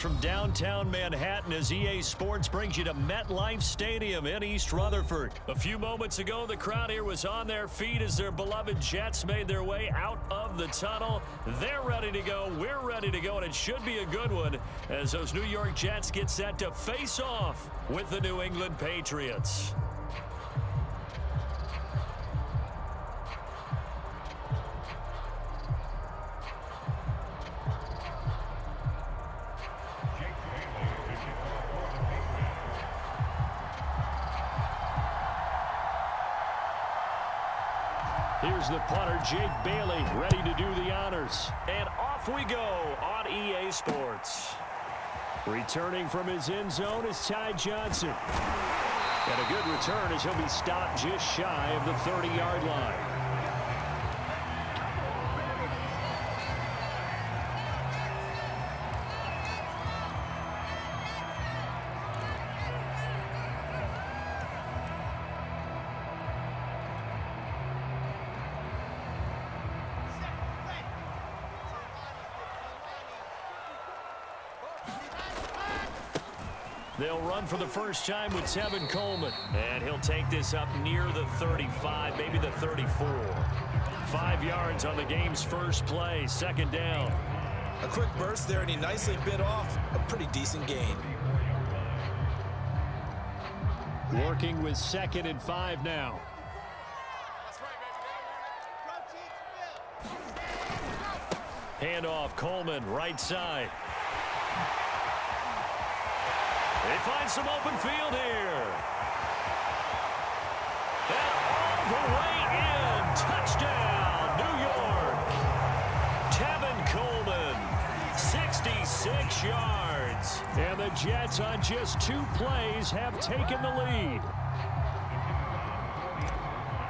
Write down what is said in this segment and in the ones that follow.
From downtown Manhattan as EA Sports brings you to MetLife Stadium in East Rutherford. A few moments ago, the crowd here was on their feet as their beloved Jets made their way out of the tunnel. They're ready to go. We're ready to go, and it should be a good one as those New York Jets get set to face off with the New England Patriots. Here's the punter, Jake Bailey, ready to do the honors. And off we go on EA Sports. Returning from his end zone is Ty Johnson. And a good return as he'll be stopped just shy of the 30-yard line. They'll run for the first time with Tevin Coleman. And he'll take this up near the 35, maybe the 34. 5 yards on the game's first play, second down. A quick burst there, and he nicely bit off a pretty decent gain. Working with 2nd and 5 now. Handoff, Coleman, right side. They find some open field here. And all the way in. Touchdown, New York. Tevin Coleman, 66 yards. And the Jets on just 2 plays have taken the lead.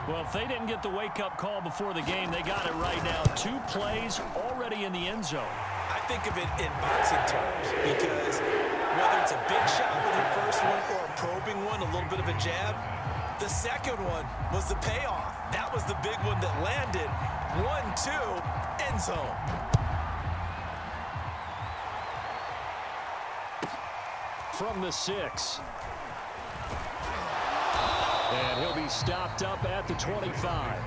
Well, if they didn't get the wake-up call before the game, they got it right now. 2 plays already in the end zone. I think of it in boxing terms because whether it's a big shot with your first one or a probing one, a little bit of a jab, the second one was the payoff. That was the big one that landed. 1-2, end zone. From the 6. And he'll be stopped up at the 25.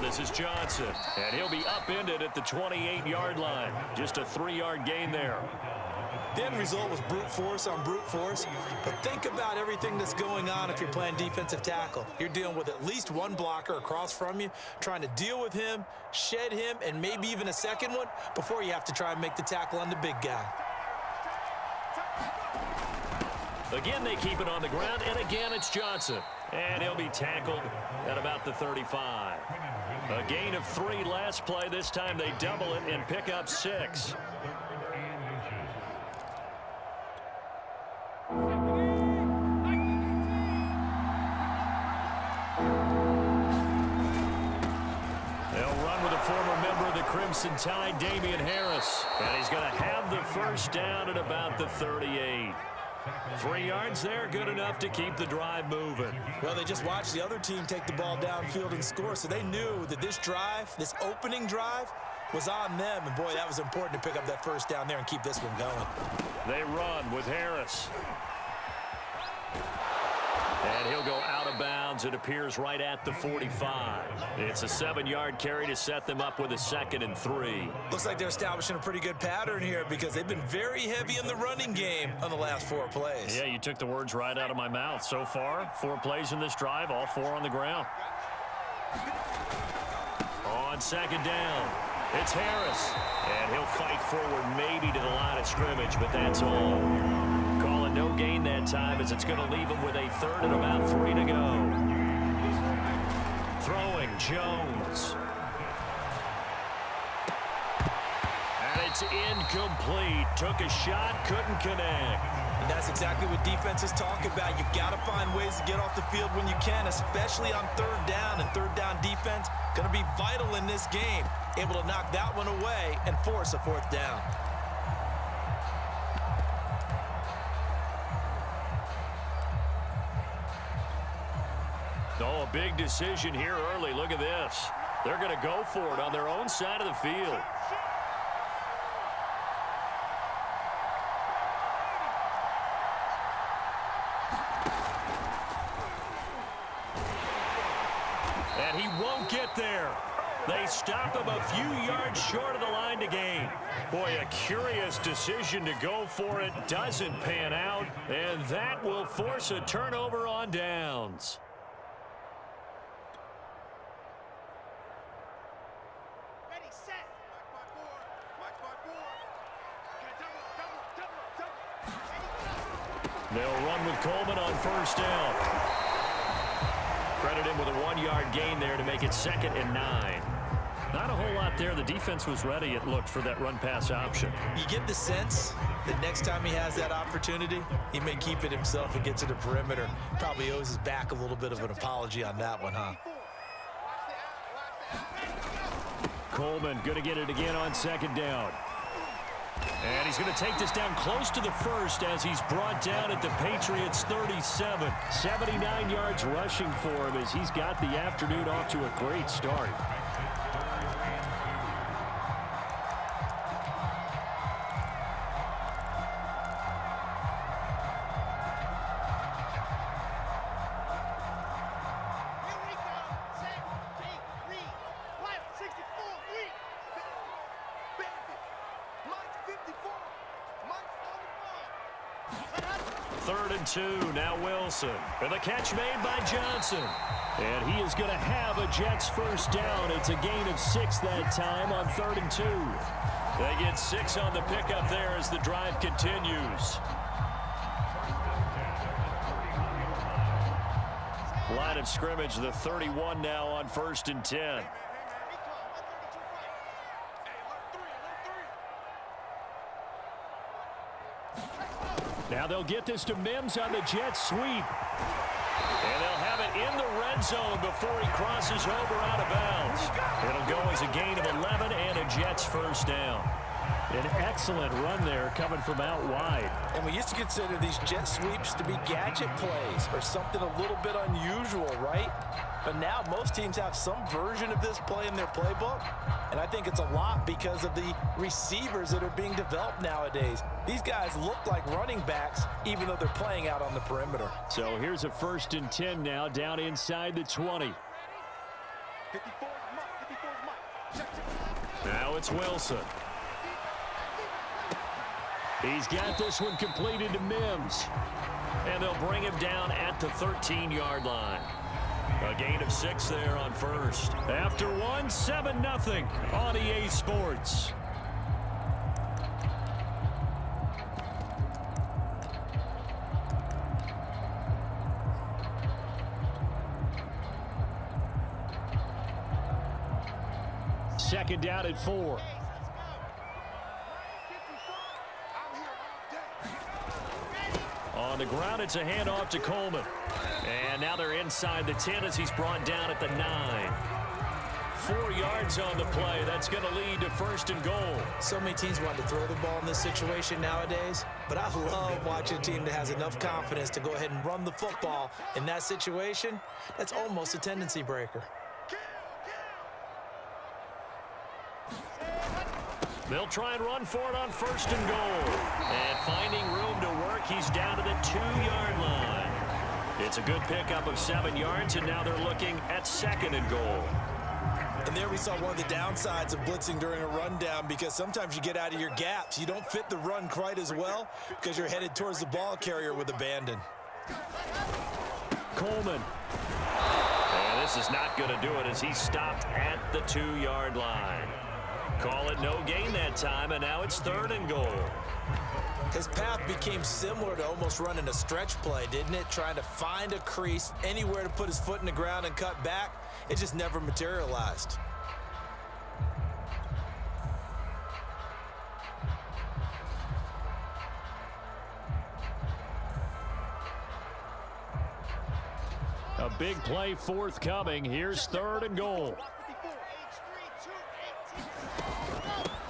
This is Johnson, and he'll be upended at the 28-yard line. Just a 3-yard gain there. The end result was brute force on brute force, but think about everything that's going on if you're playing defensive tackle. You're dealing with at least one blocker across from you, trying to deal with him, shed him, and maybe even a second one before you have to try and make the tackle on the big guy. Again, they keep it on the ground, and again, it's Johnson. And he'll be tackled at about the 35. A gain of 3 last play. This time they double it and pick up 6. They'll run with a former member of the Crimson Tide, Damian Harris. And he's going to have the first down at about the 38. 3 yards there, good enough to keep the drive moving. Well, they just watched the other team take the ball downfield and score, so they knew that this drive, this opening drive, was on them. And, boy, that was important to pick up that first down there and keep this one going. They run with Harris. And he'll go out of bounds. It appears right at the 45. It's a 7-yard carry to set them up with a 2nd and 3. Looks like they're establishing a pretty good pattern here because they've been very heavy in the running game on the last 4 plays. Yeah, you took the words right out of my mouth. So far, 4 plays in this drive, all 4 on the ground. On 2nd down, it's Harris. And he'll fight forward maybe to the line of scrimmage, but that's all. Calling no gain that time as it's going to leave him with a 3rd and about 3 to go. Throwing, Jones. And it's incomplete. Took a shot, couldn't connect. And exactly what defenses talk about. You've got to find ways to get off the field when you can, especially on third down. And third down defense going to be vital in this game. Able to knock that one away and force a fourth down. Oh, a big decision here early. Look at this. They're going to go for it on their own side of the field. And he won't get there. They stop him a few yards short of the line to gain. Boy, a curious decision to go for it. Doesn't pan out. And that will force a turnover on downs. They'll run with Coleman on first down. Credit him with a 1-yard gain there to make it 2nd and 9. Not a whole lot there. The defense was ready, it looked, for that run-pass option. You get the sense that next time he has that opportunity, he may keep it himself and get to the perimeter. Probably owes his back a little bit of an apology on that one, huh? Coleman going to get it again on 2nd down. And he's going to take this down close to the first as he's brought down at the Patriots' 37. 79 yards rushing for him as he's got the afternoon off to a great start. Third and 2, now Wilson. And the catch made by Johnson. And he is going to have a Jets first down. It's a gain of 6 that time on 3rd and 2. They get 6 on the pickup there as the drive continues. Line of scrimmage, the 31 now on 1st and 10. Now they'll get this to Mims on the jet sweep. And they'll have it in the red zone before he crosses over out of bounds. It'll go as a gain of 11 and a Jets first down. An excellent run there coming from out wide. And we used to consider these jet sweeps to be gadget plays or something a little bit unusual, right? But now most teams have some version of this play in their playbook. And I think it's a lot because of the receivers that are being developed nowadays. These guys look like running backs even though they're playing out on the perimeter. So here's a 1st and 10 now down inside the 20. Now it's Wilson. He's got this one completed to Mims. And they'll bring him down at the 13-yard line. A gain of 6 there on first. After one, 7-0 on EA Sports. Second down at 4. On the ground, it's a handoff to Coleman. And now they're inside the 10 as he's brought down at the 9. 4 yards on the play. That's going to lead to 1st and goal. So many teams want to throw the ball in this situation nowadays, but I love watching a team that has enough confidence to go ahead and run the football. In that situation, that's almost a tendency breaker. They'll try and run for it on 1st and goal. And finding room to work, he's down to the 2-yard line. It's a good pickup of 7 yards, and now they're looking at 2nd and goal. And there we saw one of the downsides of blitzing during a rundown, because sometimes you get out of your gaps. You don't fit the run quite as well because you're headed towards the ball carrier with abandon. Coleman. And this is not going to do it as he's stopped at the 2-yard line. Call it no gain that time, and now it's 3rd and goal. His path became similar to almost running a stretch play, didn't it? Trying to find a crease, anywhere to put his foot in the ground and cut back. It just never materialized. A big play forthcoming. Here's 3rd and goal.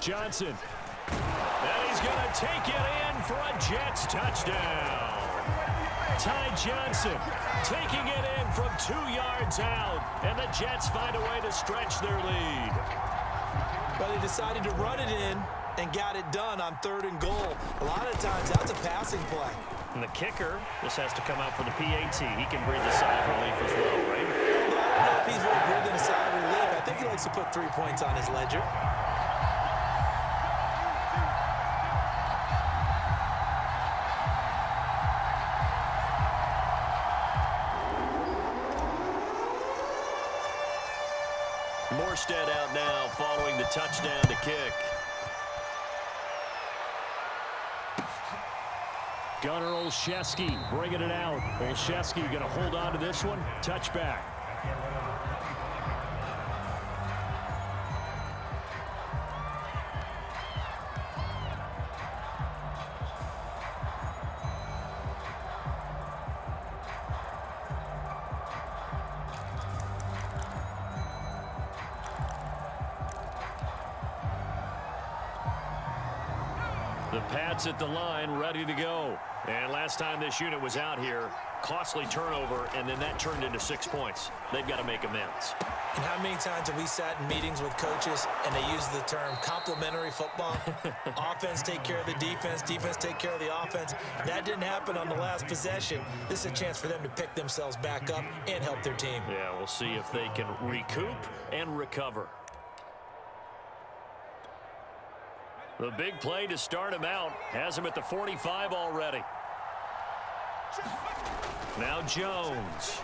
Johnson. And he's going to take it in for a Jets touchdown. Ty Johnson taking it in from 2 yards out. And the Jets find a way to stretch their lead. But they decided to run it in and got it done on 3rd and goal. A lot of times that's a passing play. And the kicker, this has to come out for the PAT. He can breathe a sigh of relief as well, right? Well, I don't know if he's really breathing a sigh of relief. I think he likes to put 3 points on his ledger. Morstead out now following the touchdown to kick. Gunnar Olszewski bringing it out. Olszewski going to hold on to this one. Touchback. The Pats at the line, ready to go. And last time this unit was out here, costly turnover, and then that turned into 6 points. They've got to make amends. And how many times have we sat in meetings with coaches and they use the term complementary football? Offense take care of the defense, defense take care of the offense. That didn't happen on the last possession. This is a chance for them to pick themselves back up and help their team. Yeah, we'll see if they can recoup and recover. The big play to start him out has him at the 45 already. Now Jones.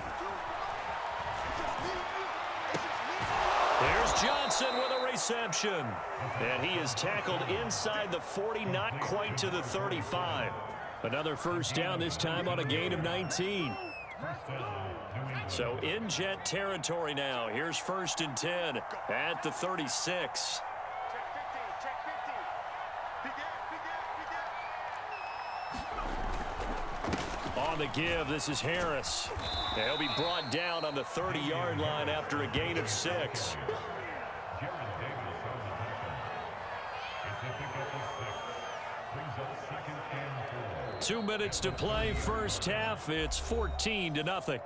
There's Johnson with a reception. And he is tackled inside the 40, not quite to the 35. Another first down, this time on a gain of 19. So in Jet territory now. Here's 1st and 10 at the 36. On the give, this is Harris. He'll be brought down on the 30-yard line after a gain of 6. Two minutes to play, first half. It's 14-0.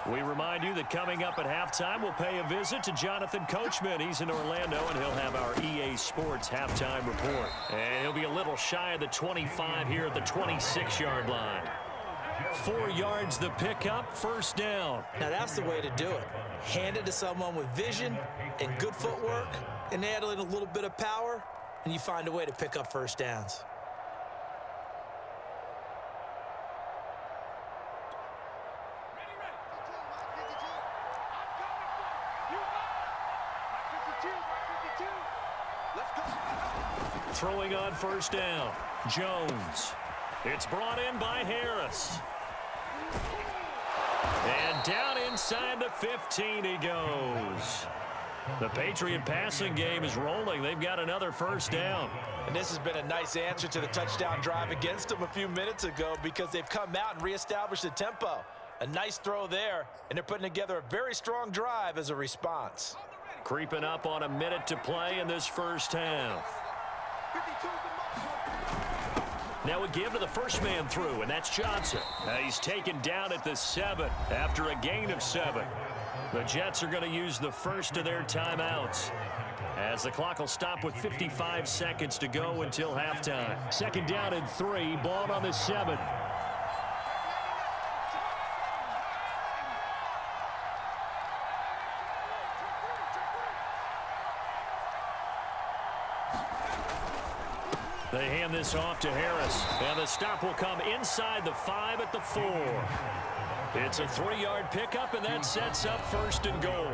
We remind you that coming up at halftime, we'll pay a visit to Jonathan Coachman. He's in Orlando, and he'll have our EA Sports halftime report. And he'll be a little shy of the 25 here at the 26-yard line. 4 yards the pickup, first down. Now that's the way to do it. Hand it to someone with vision and good footwork, and add in a little bit of power, and you find a way to pick up first downs. Throwing on first down, Jones. It's brought in by Harris. And down inside the 15 he goes. The Patriot passing game is rolling. They've got another first down. And this has been a nice answer to the touchdown drive against them a few minutes ago because they've come out and reestablished the tempo. A nice throw there, and they're putting together a very strong drive as a response. Creeping up on a minute to play in this first half. Now a give to the first man through, and that's Johnson. He's taken down at the 7 after a gain of 7. The Jets are going to use the first of their timeouts as the clock will stop with 55 seconds to go until halftime. Second down and 3, ball on the 7. They hand this off to Harris, and the stop will come inside the 5 at the 4. It's a 3-yard pickup, and that sets up first and goal.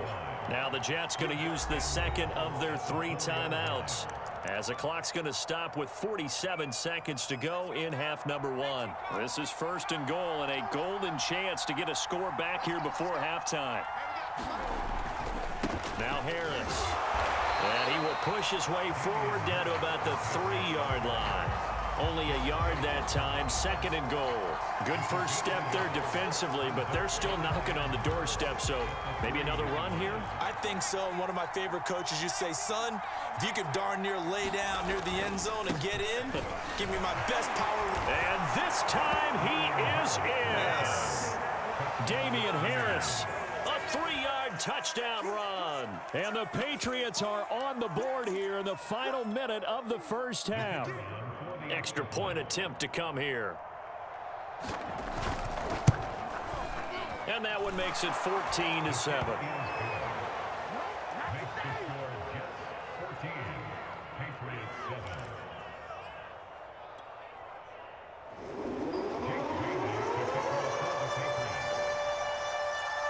Now the Jets going to use the second of their 3 timeouts as the clock's going to stop with 47 seconds to go in half number 1. This is first and goal and a golden chance to get a score back here before halftime. Now Harris. And he will push his way forward down to about the 3-yard line. Only a yard that time, 2nd and goal. Good first step there defensively, but they're still knocking on the doorstep, so maybe another run here? I think so. And one of my favorite coaches, you say, son, if you could darn near lay down near the end zone and get in, give me my best power. And this time he is in. Yes. Damian Harris, a 3-yard touchdown run. And the Patriots are on the board here in the final minute of the first half. Extra point attempt to come here. And that one makes it 14-7.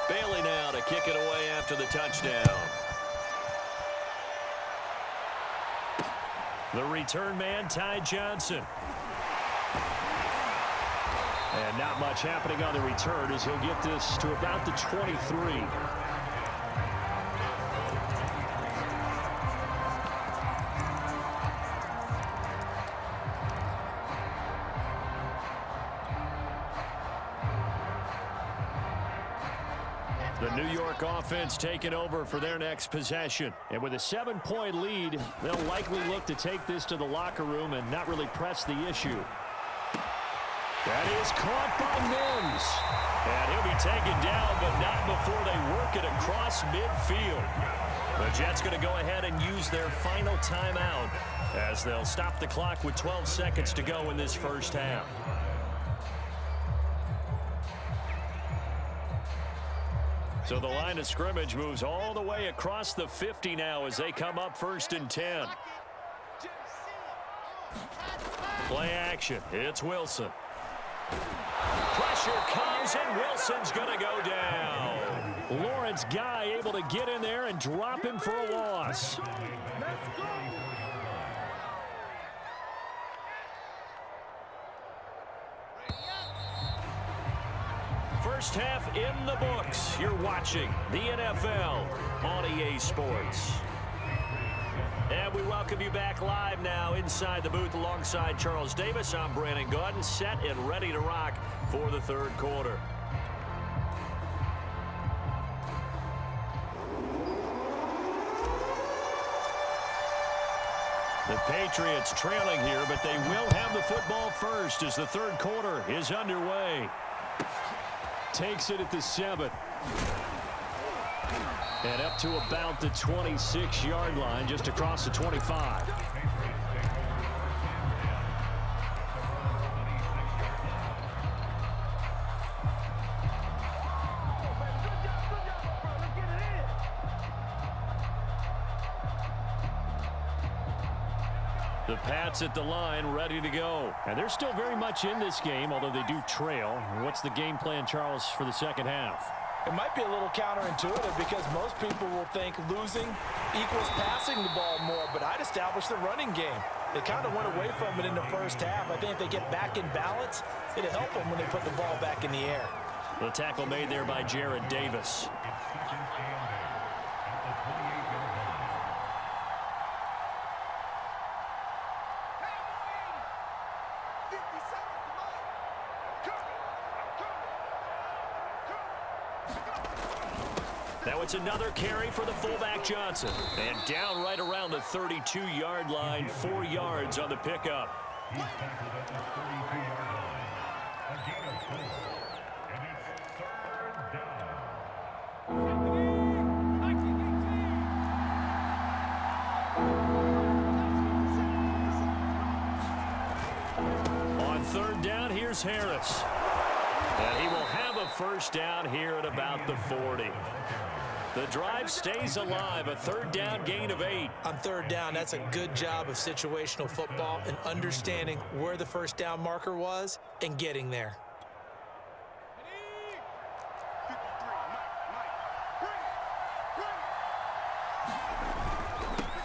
Bailey now to kick it away after the touchdown. The return man, Ty Johnson. And not much happening on the return as he'll get this to about the 23. The New York offense taking over for their next possession. And with a 7-point lead, they'll likely look to take this to the locker room and not really press the issue. That is caught by Mims. And he'll be taken down, but not before they work it across midfield. The Jets going to go ahead and use their final timeout as they'll stop the clock with 12 seconds to go in this first half. So the line of scrimmage moves all the way across the 50 now as they come up 1st and 10. Play action. It's Wilson. Pressure comes, and Wilson's going to go down. Lawrence Guy able to get in there and drop him for a loss. First half in the books. You're watching the NFL on EA Sports. And we welcome you back live now inside the booth alongside Charles Davis. I'm Brandon Gaudin, set and ready to rock for the 3rd quarter. The Patriots trailing here, but they will have the football first as the 3rd quarter is underway. Takes it at the 7. And up to about the 26-yard line, just across the 25. The Pats at the line, ready to go. And they're still very much in this game, although they do trail. What's the game plan, Charles, for the second half? It might be a little counterintuitive because most people will think losing equals passing the ball more, but I'd establish the running game. They kind of went away from it in the first half. I think if they get back in balance, it'll help them when they put the ball back in the air. The tackle made there by Jared Davis. Now it's another carry for the fullback Johnson. And down right around the 32-yard line, 4 yards on the pickup. On 3rd down, here's Harris. And he will have a first down here at about the 40. The drive stays alive, a 3rd down gain of 8. On 3rd down, that's a good job of situational football and understanding where the first down marker was and getting there.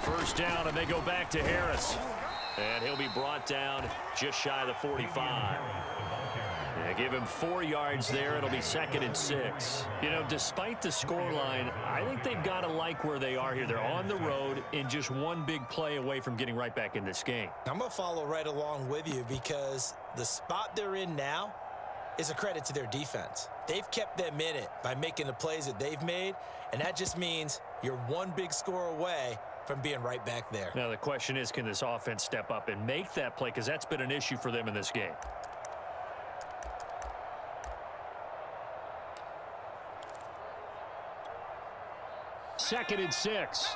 First down, and they go back to Harris. And he'll be brought down just shy of the 45. They give him 4 yards there. It'll be 2nd and 6. You know, despite the scoreline, I think they've got to like where they are here. They're on the road and just one big play away from getting right back in this game. I'm going to follow right along with you because the spot they're in now is a credit to their defense. They've kept them in it by making the plays that they've made, and that just means you're one big score away from being right back there. Now, the question is, can this offense step up and make that play? Because that's been an issue for them in this game. Second and 6.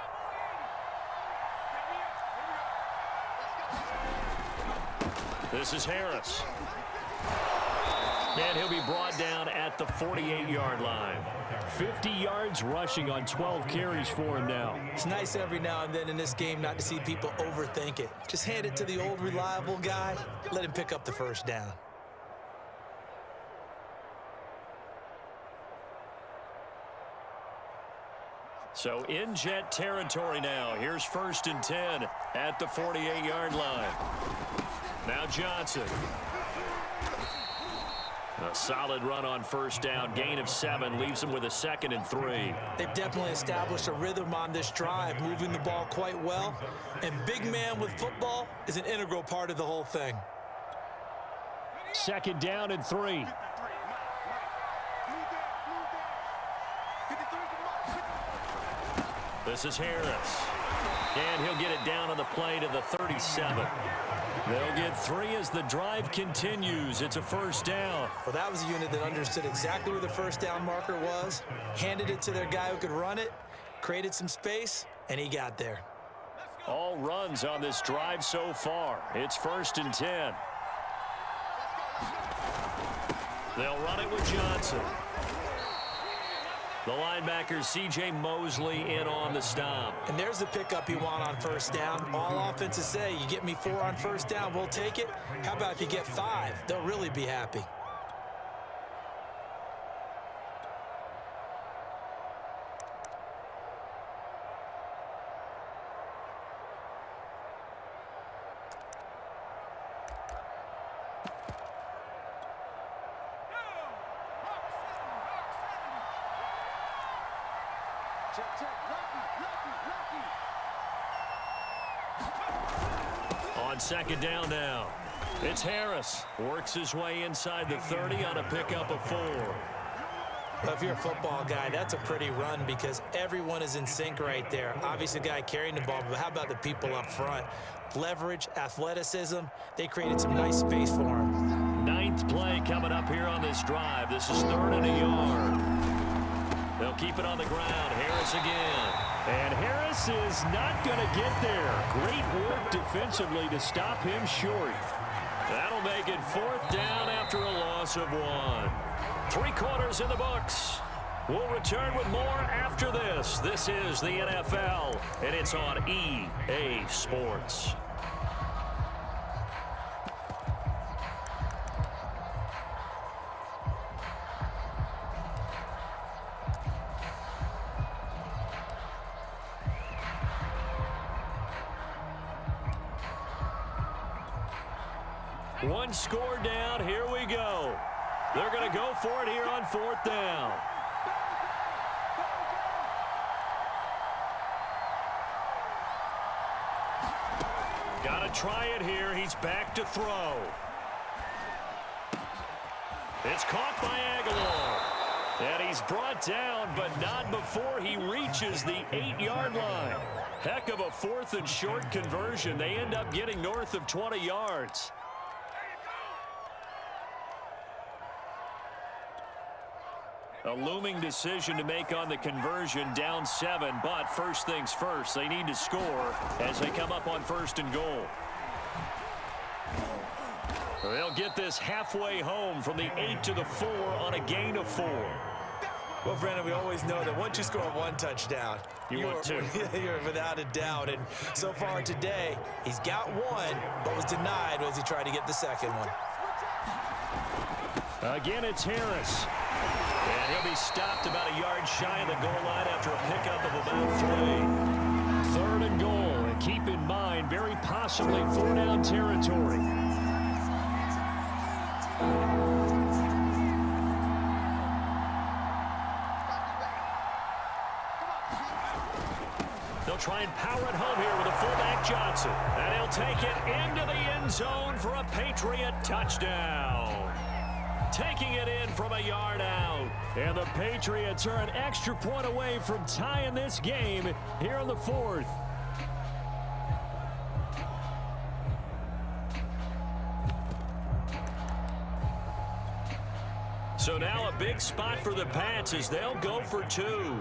This is Harris. And he'll be brought down at the 48-yard line. 50 yards rushing on 12 carries for him now. It's nice every now and then in this game not to see people overthink it. Just hand it to the old reliable guy. Let him pick up the first down. So in Jet territory now. Here's 1st and 10 at the 48-yard line. Now Johnson. A solid run on 1st down. Gain of 7 leaves him with a 2nd and 3. They've definitely established a rhythm on this drive, moving the ball quite well. And big man with football is an integral part of the whole thing. 2nd down and 3. This is Harris. And he'll get it down on the play to the 37. They'll get 3 as the drive continues. It's a 1st down. Well, that was a unit that understood exactly where the 1st down marker was, handed it to their guy who could run it, created some space, and he got there. All runs on this drive so far. It's 1st and 10. They'll run it with Johnson. The linebacker, C.J. Mosley, in on the stop. And there's the pickup you want on 1st down. All offenses say, you get me 4 on 1st down, we'll take it. How about if you get 5? They'll really be happy. On 2nd down now. It's Harris. Works his way inside the 30 on a pickup of 4. Well, if you're a football guy, that's a pretty run because everyone is in sync right there. Obviously, the guy carrying the ball, but how about the people up front? Leverage, athleticism, they created some nice space for him. 9th play coming up here on this drive. This is 3rd and a yard. They'll keep it on the ground. Harris again. And Harris is not going to get there. Great work defensively to stop him short. That'll make it 4th down after a loss of 1. 3 quarters in the books. We'll return with more after this. This is the NFL, and it's on EA Sports. One score down. Here we go. They're going to go for it here on 4th down. Got to try it here. He's back to throw. It's caught by Aguilar. And he's brought down, but not before he reaches the 8-yard line. Heck of a 4th and short conversion. They end up getting north of 20 yards. A looming decision to make on the conversion, down 7, but first things first, they need to score as they come up on 1st and goal. They'll get this halfway home from the 8 to the 4 on a gain of 4. Well, Brandon, we always know that once you score 1 touchdown, you're without a doubt. And so far today, he's got 1, but was denied as he tried to get the 2nd one. Again, it's Harris. And he'll be stopped about a yard shy of the goal line after a pickup of about 3. 3rd and goal. And keep in mind, very possibly 4-down territory. They'll try and power it home here with a fullback Johnson. And he'll take it into the end zone for a Patriot touchdown. Taking it in from a yard out. And the Patriots are an extra point away from tying this game here in the fourth. So now a big spot for the Pats as they'll go for two.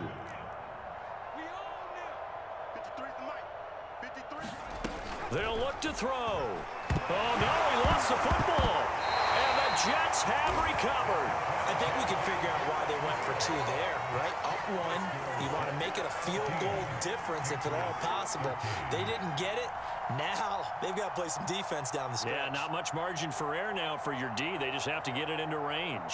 They'll look to throw. Oh, no, he lost the football. And the Jets have recovered. I think we can figure out why they went for two there, right? Up one, you want to make it a field goal difference if at all possible. They didn't get it. Now they've got to play some defense down the stretch. Yeah, not much margin for error now for your D. They just have to get it into range.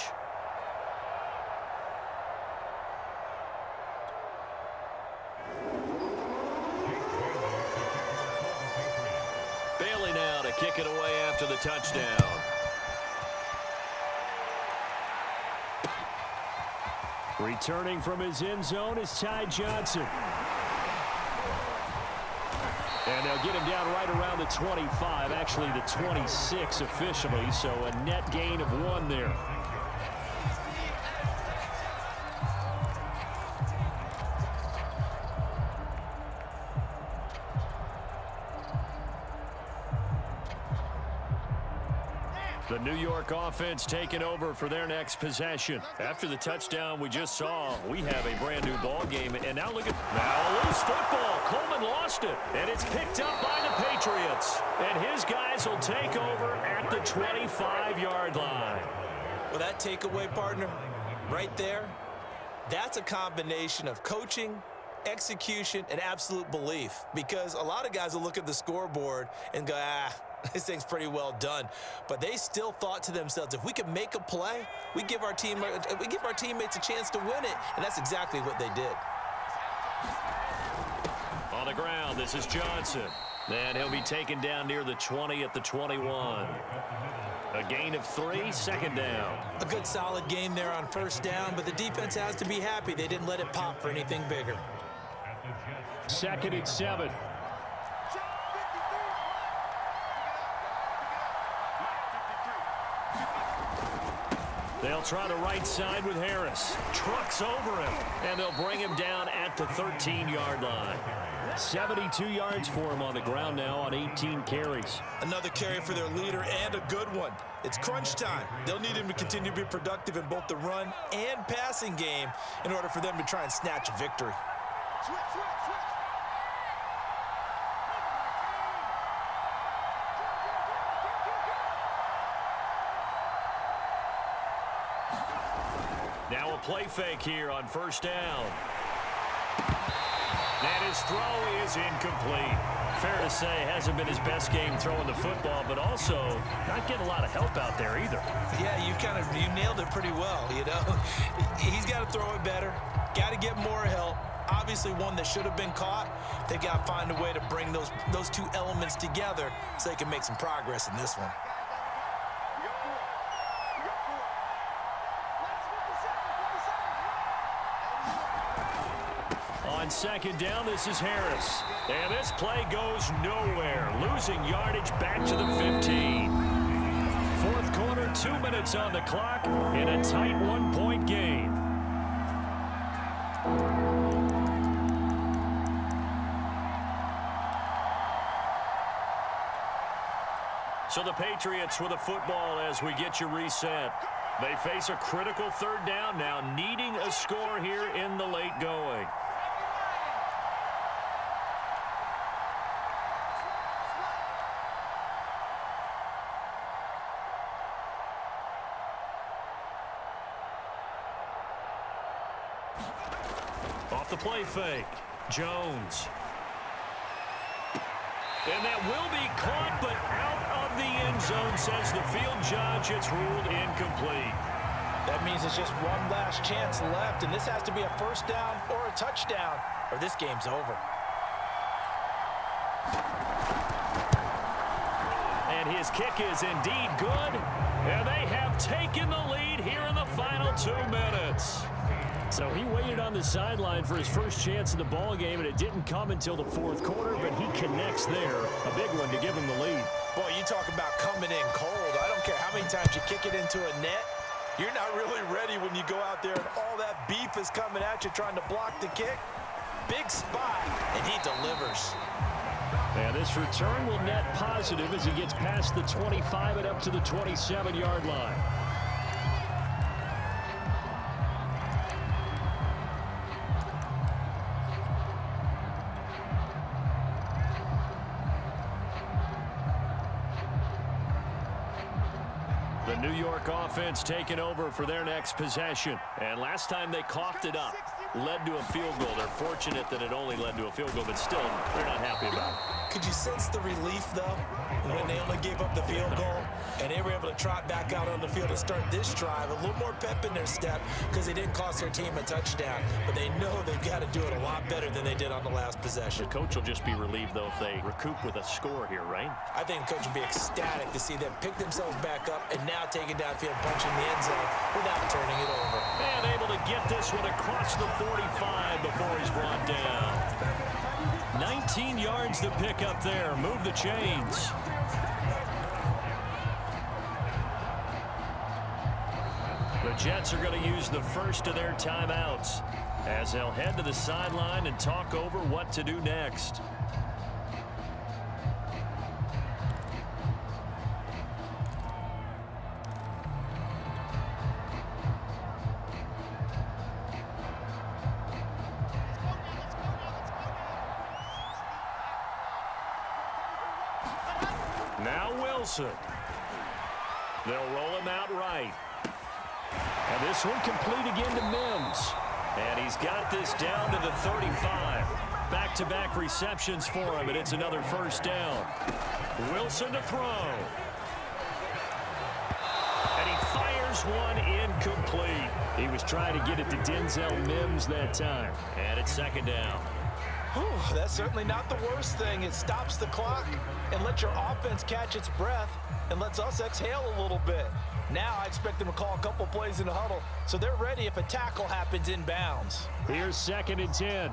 Bailey now to kick it away after the touchdown. Returning from his end zone is Ty Johnson. And they'll get him down right around the 25, actually the 26 officially, so a net gain of 1 there. The New York offense taking over for their next possession. After the touchdown we just saw, we have a brand new ball game. And now look at now a loose football. Coleman lost it. And it's picked up by the Patriots. And his guys will take over at the 25-yard line. Well, that takeaway, partner, right there, that's a combination of coaching, execution, and absolute belief. Because a lot of guys will look at the scoreboard and go, this thing's pretty well done. But they still thought to themselves, if we can make a play, we give our teammates a chance to win it. And that's exactly what they did. On the ground, this is Johnson. And he'll be taken down near the 20 at the 21. A gain of 3, second down. A good solid game there on first down, but the defense has to be happy they didn't let it pop for anything bigger. 2nd and 7. They'll try the right side with Harris. Trucks over him, and they'll bring him down at the 13-yard line. 72 yards for him on the ground now on 18 carries. Another carry for their leader and a good one. It's crunch time. They'll need him to continue to be productive in both the run and passing game in order for them to try and snatch a victory. Now a play fake here on first down. And his throw is incomplete. Fair to say, hasn't been his best game throwing the football, but also not getting a lot of help out there either. Yeah, you nailed it pretty well, you know. He's got to throw it better. Got to get more help. Obviously one that should have been caught. They've got to find a way to bring those two elements together so they can make some progress in this one. On second down, this is Harris. And this play goes nowhere. Losing yardage back to the 15. Fourth quarter, 2 minutes on the clock in a tight 1-point game. So the Patriots with a football as we get you reset. They face a critical third down now, needing a score here in the late going. Off the play fake, Jones. And that will be caught, but out of the end zone, says the field judge. It's ruled incomplete. That means it's just one last chance left, and this has to be a first down or a touchdown, or this game's over. And his kick is indeed good, and they have taken the lead here in the final 2 minutes. So he waited on the sideline for his first chance in the ball game, and it didn't come until the fourth quarter, but he connects there. A big one to give him the lead. Boy, you talk about coming in cold. I don't care how many times you kick it into a net. You're not really ready when you go out there and all that beef is coming at you trying to block the kick. Big spot, and he delivers. And this return will net positive as he gets past the 25 and up to the 27-yard line. The New York offense taking over for their next possession. And last time they coughed it up, led to a field goal. They're fortunate that it only led to a field goal, but still, they're not happy about it. Could you sense the relief, though, when they only gave up the field goal and they were able to trot back out on the field and start this drive? A little more pep in their step because they didn't cost their team a touchdown. But they know they've got to do it a lot better than they did on the last possession. The coach will just be relieved, though, if they recoup with a score here, right? I think the coach will be ecstatic to see them pick themselves back up and now take it downfield, punching the end zone without turning it over. And able to get this one across the 45 before he's brought down. 19 yards to pick up there. Move the chains. The Jets are going to use the first of their timeouts as they'll head to the sideline and talk over what to do next. Now Wilson. They'll roll him out right. And this one complete again to Mims. And he's got this down to the 35. Back-to-back receptions for him, and it's another first down. Wilson to throw. And he fires one incomplete. He was trying to get it to Denzel Mims that time. And it's second down. Whew, that's certainly not the worst thing. It stops the clock and lets your offense catch its breath and lets us exhale a little bit. Now I expect them to call a couple plays in the huddle so they're ready if a tackle happens inbounds. Here's 2nd and 10.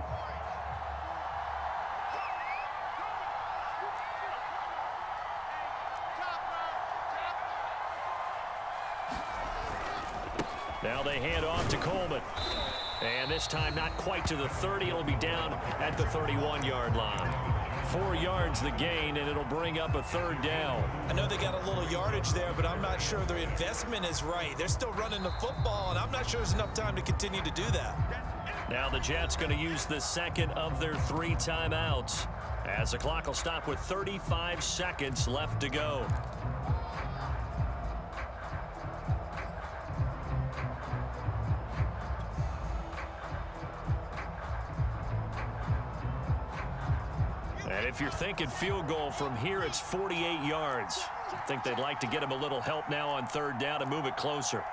Now they hand off to Coleman. And this time not quite to the 30. It'll be down at the 31-yard line. 4 yards the gain, and it'll bring up a third down. I know they got a little yardage there, but I'm not sure their investment is right. They're still running the football, and I'm not sure there's enough time to continue to do that. Now the Jets going to use the second of their 3 timeouts as the clock will stop with 35 seconds left to go. And if you're thinking field goal from here, it's 48 yards. I think they'd like to get him a little help now on third down and move it closer.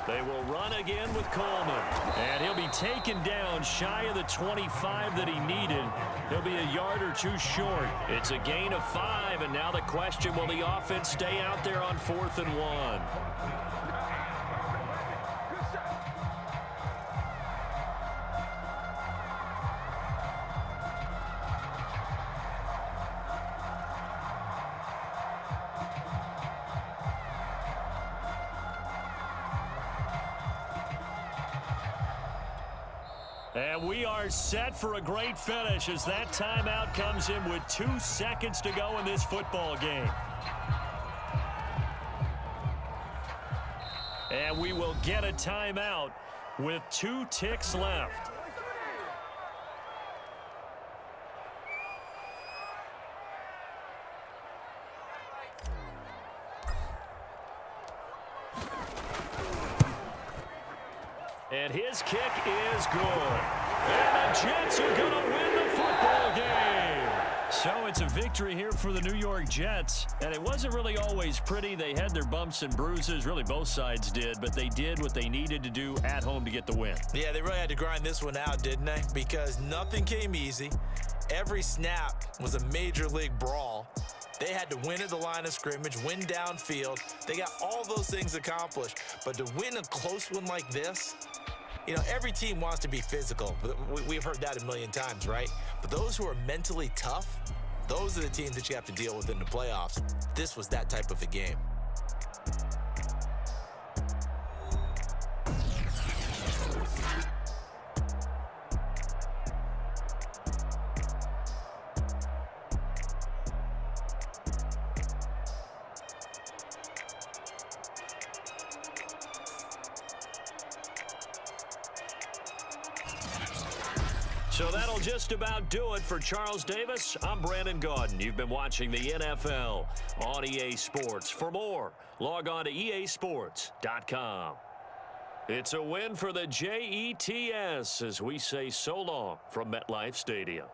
They will run again with Coleman. And he'll be taken down shy of the 25 that he needed. He'll be a yard or two short. It's a gain of 5, and now the question, will the offense stay out there on 4th and 1? And we are set for a great finish as that timeout comes in with 2 seconds to go in this football game. And we will get a timeout with 2 ticks left. And his kick is good. And the Jets are going to win the football game. So it's a victory here for the New York Jets. And it wasn't really always pretty. They had their bumps and bruises. Really, both sides did. But they did what they needed to do at home to get the win. Yeah, they really had to grind this one out, didn't they? Because nothing came easy. every snap was a major league brawl. They had to win at the line of scrimmage, win downfield. They got all those things accomplished. But to win a close one like this, you know, every team wants to be physical. We've heard that a million times, right? But those who are mentally tough, those are the teams that you have to deal with in the playoffs. This was that type of a game. So that'll just about do it for Charles Davis. I'm Brandon Gaudin. You've been watching the NFL on EA Sports. For more, log on to easports.com. It's a win for the Jets as we say so long from MetLife Stadium.